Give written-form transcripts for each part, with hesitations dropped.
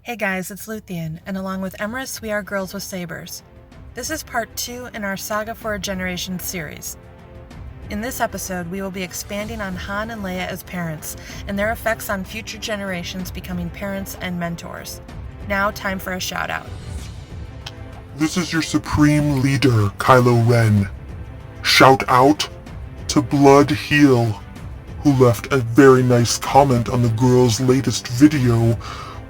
Hey guys, it's Luthien, and along with Emrys, we are Girls with Sabers. This is part 2 in our Saga for a Generation series. In this episode, we will be expanding on Han and Leia as parents, and their effects on future generations becoming parents and mentors. Now, time for a shout out. This is your supreme leader, Kylo Shout out to Blood Heel, who left a very nice comment on the girl's latest video,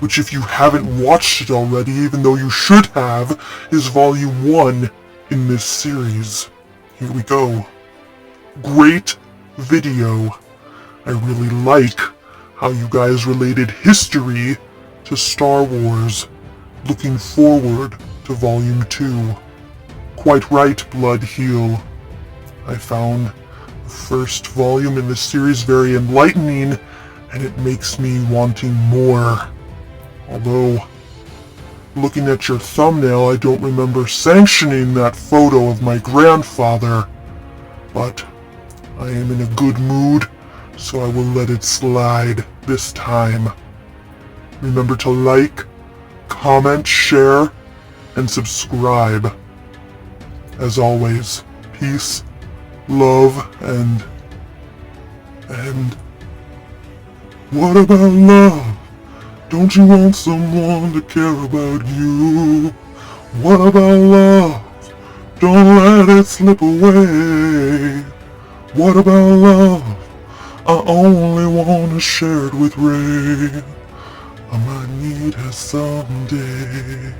which if you haven't watched it already, even though you should have, is volume 1 in this series. Here we go. Great video. I really like how you guys related history to Star Wars. Looking forward to volume 2. Quite right, Blood Heel. I found the first volume in this series very enlightening, and it makes me wanting more. Although, looking at your thumbnail, I don't remember sanctioning that photo of my grandfather. But I am in a good mood, so I will let it slide this time. Remember to like, comment, share, and subscribe. As always, peace, love, and what about love? Don't you want someone to care about you? What about love? Don't let it slip away. What about love? I only wanna share it with Ray. I might need her someday.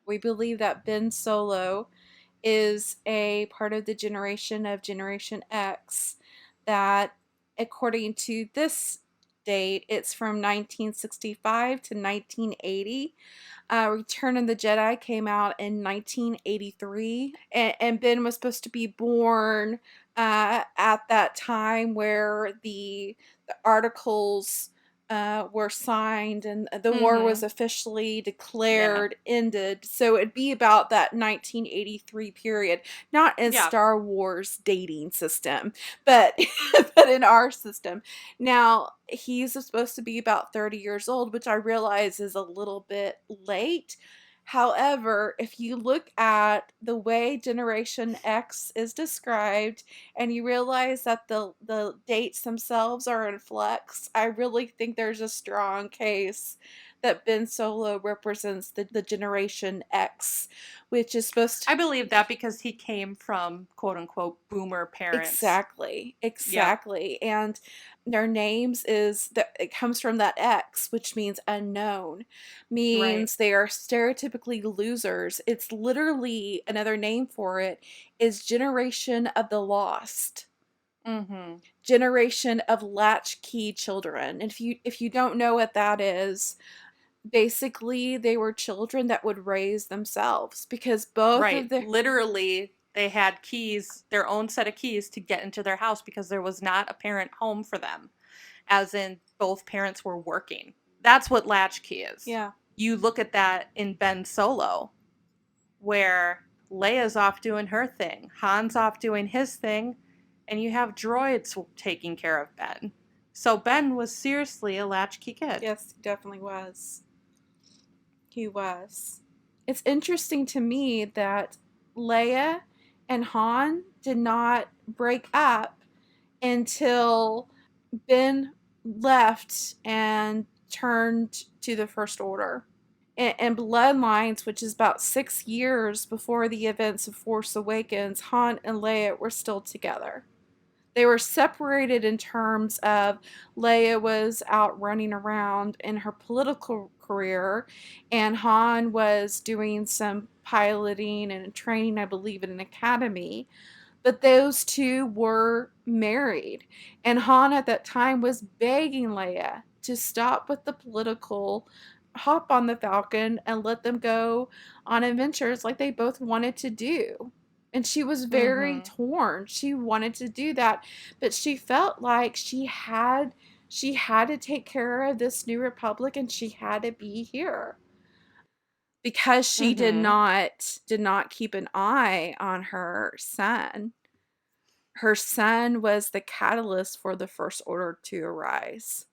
We believe that Ben Solo is a part of the generation of Generation X that, according to this date, it's from 1965 to 1980. Return of the Jedi came out in 1983, and Ben was supposed to be born at that time where the articles were signed and the war was officially declared ended. So it'd be about that 1983 period, not in Star Wars dating system, but but in our system. Now, he's supposed to be about 30 years old, which I realize is a little bit late. However, if you look at the way Generation X is described and you realize that the dates themselves are in flux, I really think there's a strong case that Ben Solo represents the Generation X, which is supposed to... I believe that because he came from quote-unquote boomer parents. Exactly. And their names it comes from that X, which means unknown, means they are stereotypically losers. It's literally, another name for it is Generation of the Lost. Generation of latchkey children. And if you don't know what that is, basically they were children that would raise themselves because both of their... Literally, they had keys, their own set of keys to get into their house because there was not a parent home for them, as in both parents were working. That's what latchkey is. Yeah. You look at that in Ben Solo, where Leia's off doing her thing, Han's off doing his thing, and you have droids taking care of Ben. So Ben was seriously a latchkey kid. Yes, he definitely was. He was. It's interesting to me that Leia and Han did not break up until Ben left and turned to the First Order. And Bloodlines, which is about 6 years before the events of Force Awakens, Han and Leia were still together. They were separated in terms of Leia was out running around in her political career, and Han was doing some piloting and training, I believe, in an academy. But those two were married, and Han at that time was begging Leia to stop with the political, hop on the Falcon, and let them go on adventures like they both wanted to do. And she was very torn. She wanted to do that, but she felt like she had to take care of this new republic and she had to be here. because she did Mm-hmm. not keep an eye on her son. Her son was the catalyst for the First Order to arise.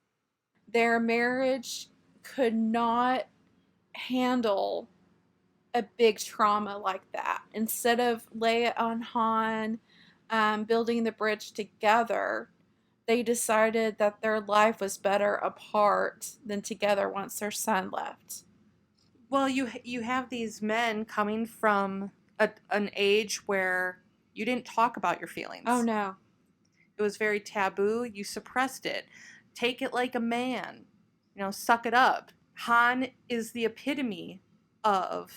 Their marriage could not handle a big trauma like that. Instead of Leia and Han building the bridge together, they decided that their life was better apart than together once their son left. Well, you have these men coming from an age where you didn't talk about your feelings. Oh no. It was very taboo. You suppressed it. Take it like a man. Suck it up. Han is the epitome of,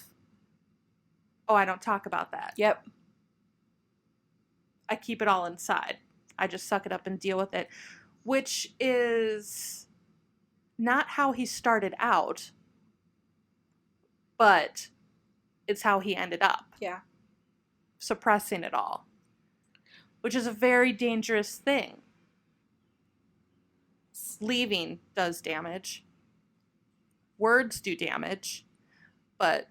oh, I don't talk about that. Yep. I keep it all inside. I just suck it up and deal with it, which is not how he started out, but it's how he ended up. Yeah. Suppressing it all, which is a very dangerous thing. Leaving does damage. Words do damage, but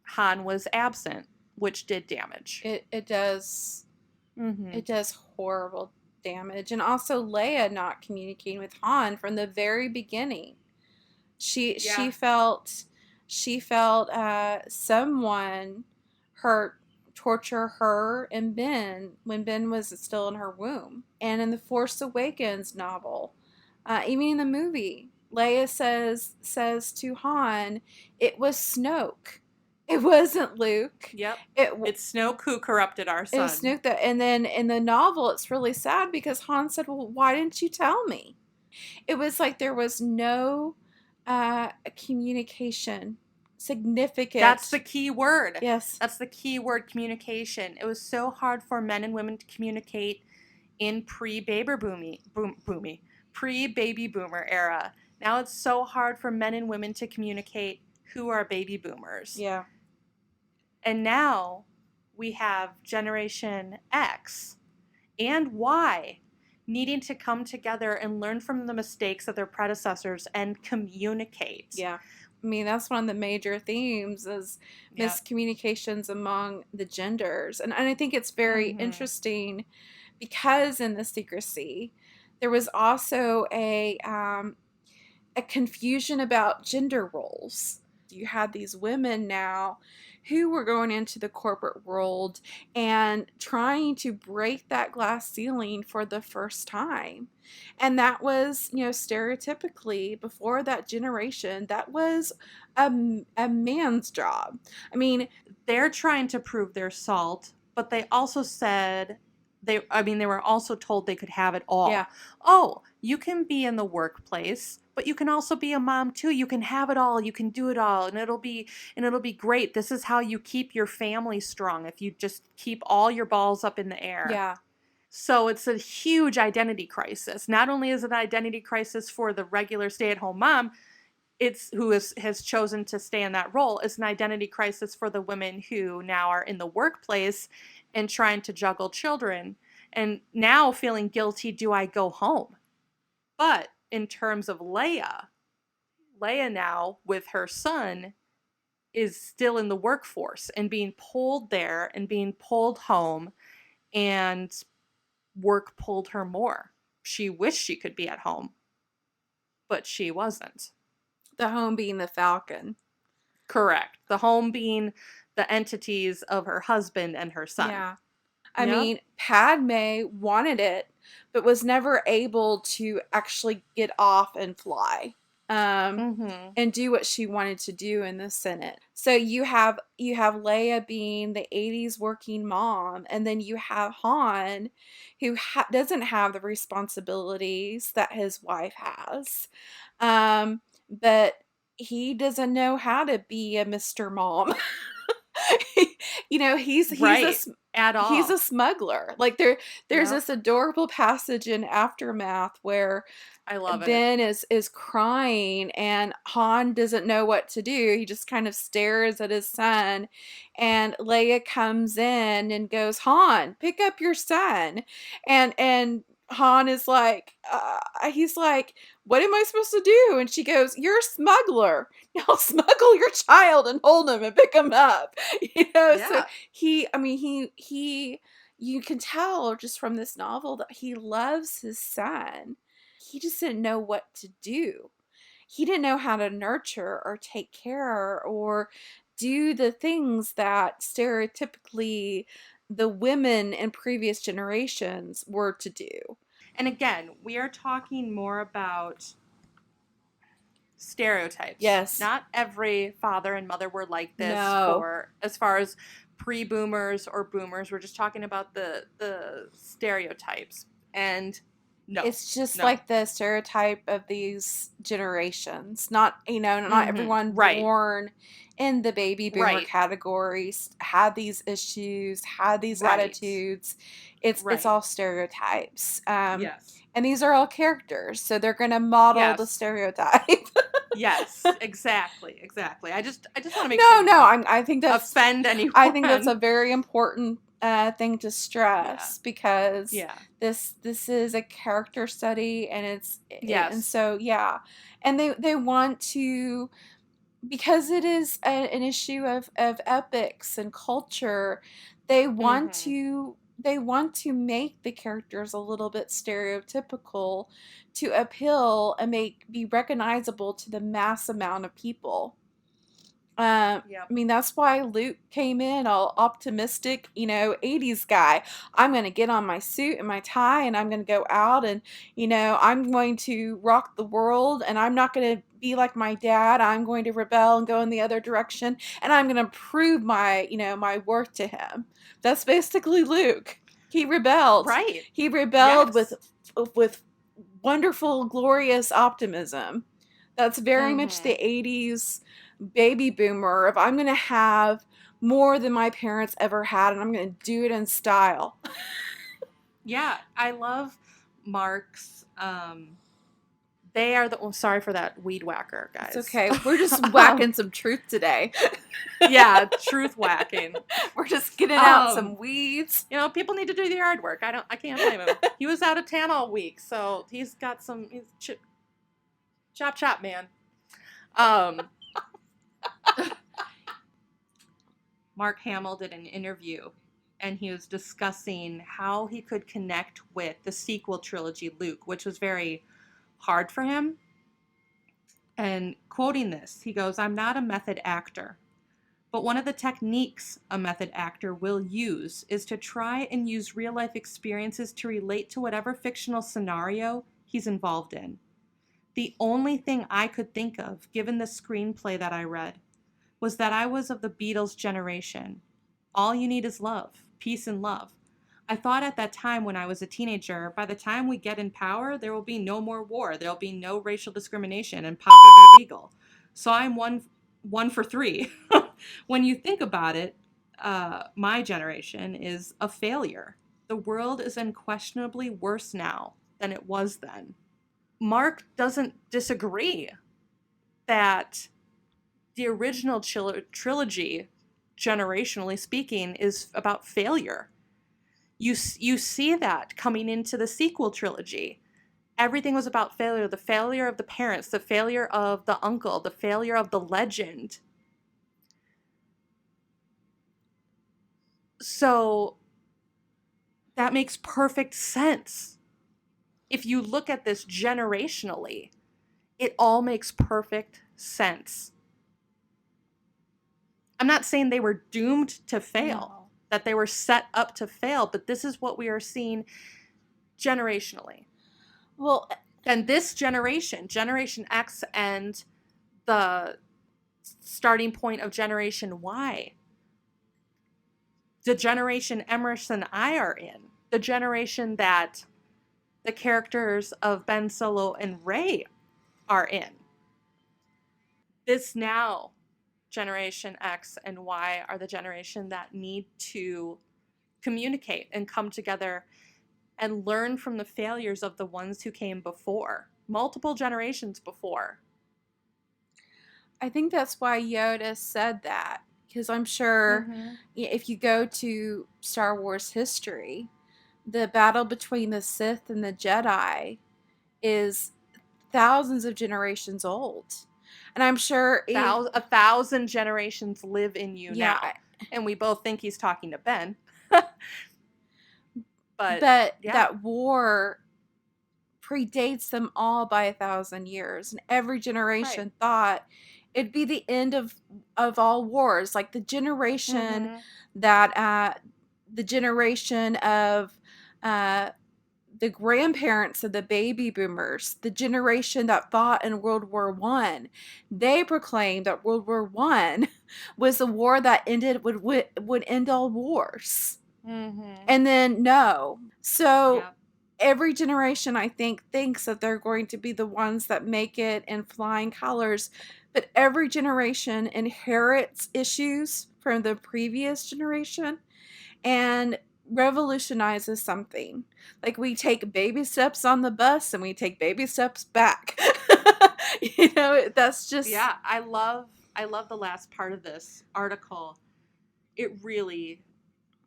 Han was absent, which did damage. It does. Mm-hmm. It does horrible damage. And also Leia not communicating with Han from the very beginning. She felt someone torture her and Ben when Ben was still in her womb. And in the Force Awakens novel, even in the movie, Leia says to Han, "It was Snoke. It wasn't Luke." Yep. It's Snoke who corrupted our son. It was Snoke and then in the novel, it's really sad because Han said, "Well, why didn't you tell me?" It was like there was no communication. Significant. That's the key word. Yes. That's the key word, communication. It was so hard for men and women to communicate in pre-baby boomer era. Now it's so hard for men and women to communicate who are baby boomers. Yeah. And now we have Generation X and Y needing to come together and learn from the mistakes of their predecessors and communicate. Yeah. I mean, that's one of the major themes is miscommunications among the genders. And I think it's very interesting because in the secrecy, there was also a confusion about gender roles. You had these women now who were going into the corporate world and trying to break that glass ceiling for the first time. And that was, stereotypically before that generation, that was a man's job. I mean, they're trying to prove their salt, but they also said they were also told they could have it all. Yeah. Oh, you can be in the workplace, but you can also be a mom too. You can have it all. You can do it all, and it'll be great. This is how you keep your family strong, if you just keep all your balls up in the air. Yeah. So it's a huge identity crisis. Not only is it an identity crisis for the regular stay-at-home mom, who has chosen to stay in that role. It's an identity crisis for the women who now are in the workplace and trying to juggle children, and now feeling guilty, do I go home? But in terms of Leia now with her son is still in the workforce and being pulled there and being pulled home, and work pulled her more. She wished she could be at home, but she wasn't. The home being the Falcon. Correct. The home being the entities of her husband and her son. Yeah. I mean, Padme wanted it, but was never able to actually get off and fly. And do what she wanted to do in the Senate. So you have Leia being the 80s working mom, and then you have Han, who doesn't have the responsibilities that his wife has, but he doesn't know how to be a Mr. Mom. He's right. At all. He's a smuggler. Like there's this adorable passage in Aftermath where I love Ben is crying and Han doesn't know what to do. He just kind of stares at his son, and Leia comes in and goes, "Han, pick up your son." And Han is like, he's like, what am I supposed to do? And she goes, you're a smuggler. Now smuggle your child and hold him and pick him up. So you can tell just from this novel that he loves his son. He just didn't know what to do. He didn't know how to nurture or take care or do the things that stereotypically the women in previous generations were to do. And again, we are talking more about stereotypes. Yes. Not every father and mother were like this. No. For as far as pre-boomers or boomers, we're just talking about the stereotypes. And no. It's just like the stereotype of these generations. Not everyone born in the baby boomer categories had these issues, had these attitudes. It's all stereotypes. Yes. And these are all characters, so they're going to model the stereotype. Yes, exactly. I just want to make sure. I think that's offend anyone. I think that's a very important thing to stress because this is a character study and and they want to, because it is an issue of epics and culture, they want to make the characters a little bit stereotypical to appeal and be recognizable to the mass amount of people. I mean, that's why Luke came in all optimistic, 80s guy. I'm going to get on my suit and my tie and I'm going to go out and, I'm going to rock the world and I'm not going to be like my dad. I'm going to rebel and go in the other direction and I'm going to prove my, my worth to him. That's basically Luke. He rebelled. Right. He rebelled with wonderful, glorious optimism. That's very much the 80s baby boomer of I'm going to have more than my parents ever had and I'm going to do it in style. Yeah, I love Mark's they are the sorry for that weed whacker, guys. It's okay. We're just whacking some truth today. Yeah, truth whacking. We're just getting out some weeds. People need to do the yard work. I can't blame him. He was out of town all week, so he's got some chop man. Mark Hamill did an interview and he was discussing how he could connect with the sequel trilogy Luke, which was very hard for him. And quoting this, he goes, "I'm not a method actor, but one of the techniques a method actor will use is to try and use real life experiences to relate to whatever fictional scenario he's involved in. The only thing I could think of, given the screenplay that I read, was that I was of the Beatles generation. All you need is love, peace and love. I thought at that time when I was a teenager, by the time we get in power, there will be no more war. There will be no racial discrimination and pot will be legal. So I'm one for three." When you think about it, my generation is a failure. The world is unquestionably worse now than it was then. Mark doesn't disagree that the original trilogy, generationally speaking, is about failure. You see that coming into the sequel trilogy. Everything was about failure. The failure of the parents, the failure of the uncle, the failure of the legend. So that makes perfect sense. If you look at this generationally, it all makes perfect sense. I'm not saying they were doomed to fail, that they were set up to fail, but this is what we are seeing generationally. Well, and this Generation X, and the starting point of Generation Y, the generation Emrys and I are in, the generation that the characters of Ben Solo and Rey are in. This now, Generation X and Y are the generation that need to communicate and come together and learn from the failures of the ones who came before, multiple generations before. I think that's why Yoda said that, because I'm sure if you go to Star Wars history, the battle between the Sith and the Jedi is thousands of generations old. And I'm sure 1,000 generations live in you Yeah, now. And we both think he's talking to Ben. But yeah. that war predates them all by 1,000 years, and every generation thought it'd be the end of all wars. Like the generation that the generation of the grandparents of the baby boomers, the generation that fought in World War One, they proclaimed that World War One was a war that would end all wars. And then no. So every generation, I think, thinks that they're going to be the ones that make it in flying colors, but every generation inherits issues from the previous generation and revolutionizes something. Like we take baby steps on the bus and we take baby steps back. That's just I love the last part of this article. It really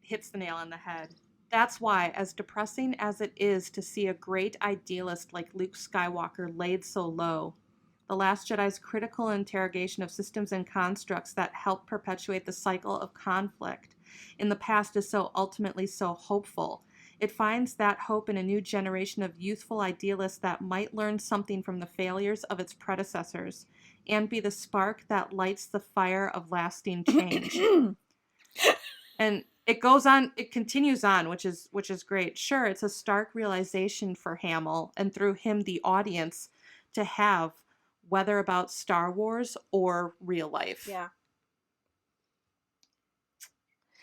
hits the nail on the head. That's why, as depressing as it is to see a great idealist like Luke Skywalker laid so low, The Last Jedi's critical interrogation of systems and constructs that help perpetuate the cycle of conflict in the past is so ultimately so hopeful. It finds that hope in a new generation of youthful idealists that might learn something from the failures of its predecessors and be the spark that lights the fire of lasting change. And it goes on, it continues on, which is great. Sure, it's a stark realization for Hamill and through him the audience to have, whether about Star Wars or real life. Yeah.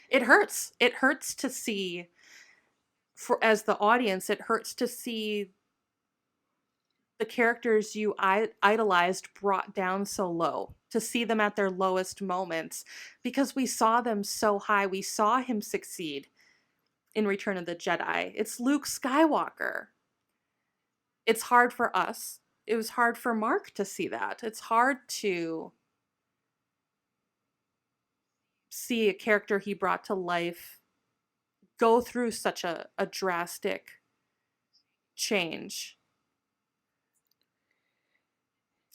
It hurts. It hurts to see, as the audience, it hurts to see the characters you idolized brought down so low, to see them at their lowest moments, because we saw them so high. We saw him succeed in Return of the Jedi. It's Luke Skywalker. It's hard for us. It was hard for Mark to see that. It's hard to see a character he brought to life go through such a drastic change.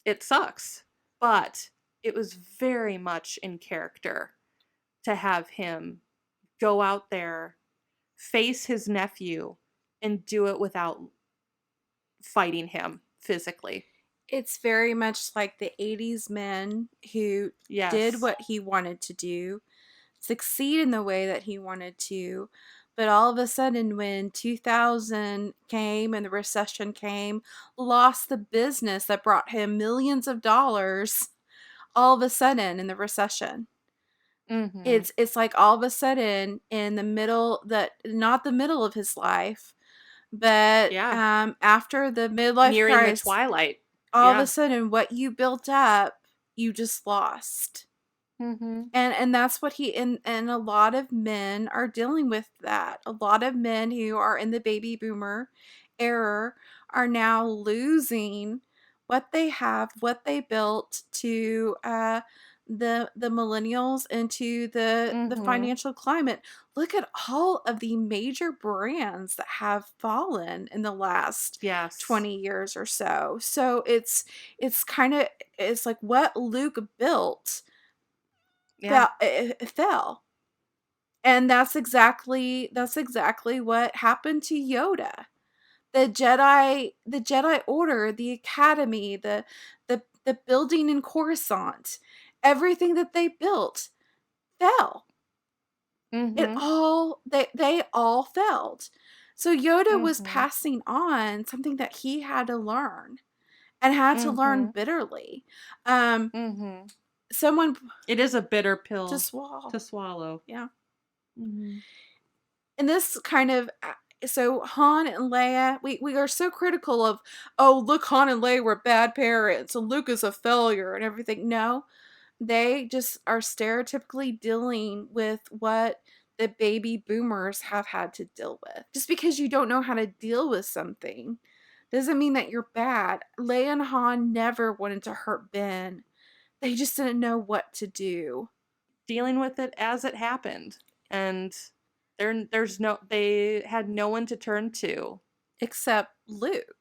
It sucks, but it was very much in character to have him go out there, face his nephew, and do it without fighting him physically. It's very much like the 80s men who did what he wanted to do, succeed in the way that he wanted to, but all of a sudden when 2000 came and the recession came, lost the business that brought him millions of dollars all of a sudden in the recession. It's like all of a sudden in the middle, not the middle of his life, but after the midlife nearing crisis, the twilight, all of a sudden what you built up, you just lost. And that's what and a lot of men are dealing with that. A lot of men who are in the baby boomer era are now losing what they have, what they built to the millennials and to the financial climate. Look at all of the major brands that have fallen in the last 20 years or so. So it's like what Luke built fell. And that's exactly what happened to Yoda. The Jedi Order, the Academy, the building in Coruscant, everything that they built fell. It all they all failed. So Yoda was passing on something that he had to learn and had to learn bitterly. It is a bitter pill to swallow. Yeah. And this kind of, so Han and Leia, we are so critical of, oh, look, Han and Leia were bad parents and Luke is a failure and everything. No, they just are stereotypically dealing with what the baby boomers have had to deal with. Just because you don't know how to deal with something doesn't mean that you're bad. Leia and Han never wanted to hurt Ben. They just didn't know what to do. Dealing with it as it happened. And They had no one to turn to except Luke.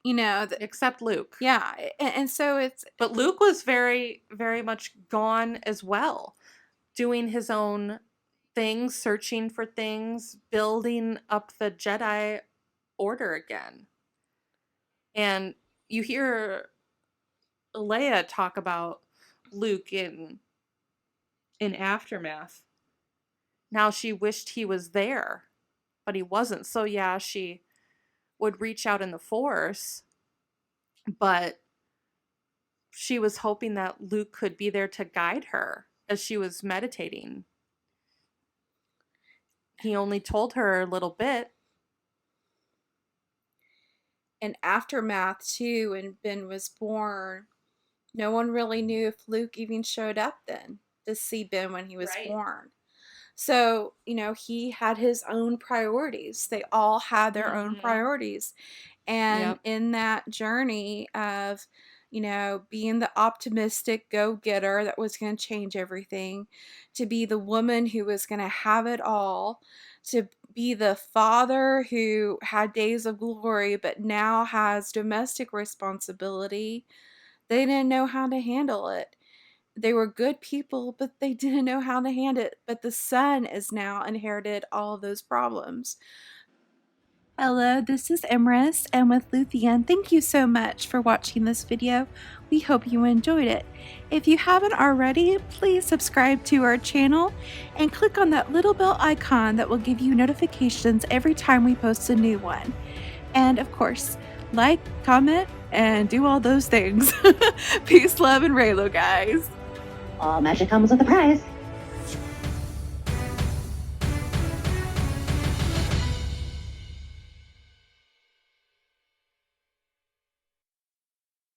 except Luke. Yeah, and so it's. But Luke was very, very much gone as well, doing his own things, searching for things, building up the Jedi Order again. And you hear Leia talk about Luke in Aftermath. Now she wished he was there, but he wasn't. So yeah, she would reach out in the Force, but she was hoping that Luke could be there to guide her as she was meditating. He only told her a little bit. In Aftermath, too, when Ben was born, no one really knew if Luke even showed up then to see Ben when he was born. So, he had his own priorities. They all had their own priorities. And in that journey of, being the optimistic go-getter that was going to change everything, to be the woman who was going to have it all, to be the father who had days of glory but now has domestic responsibility, they didn't know how to handle it. They were good people, but they didn't know how to handle it. But the son has now inherited all of those problems. Hello, this is Emrys, and with Luthien, thank you so much for watching this video. We hope you enjoyed it. If you haven't already, please subscribe to our channel and click on that little bell icon that will give you notifications every time we post a new one. And of course, like, comment, and do all those things. Peace, love, and Raylo, guys. All magic comes with a price.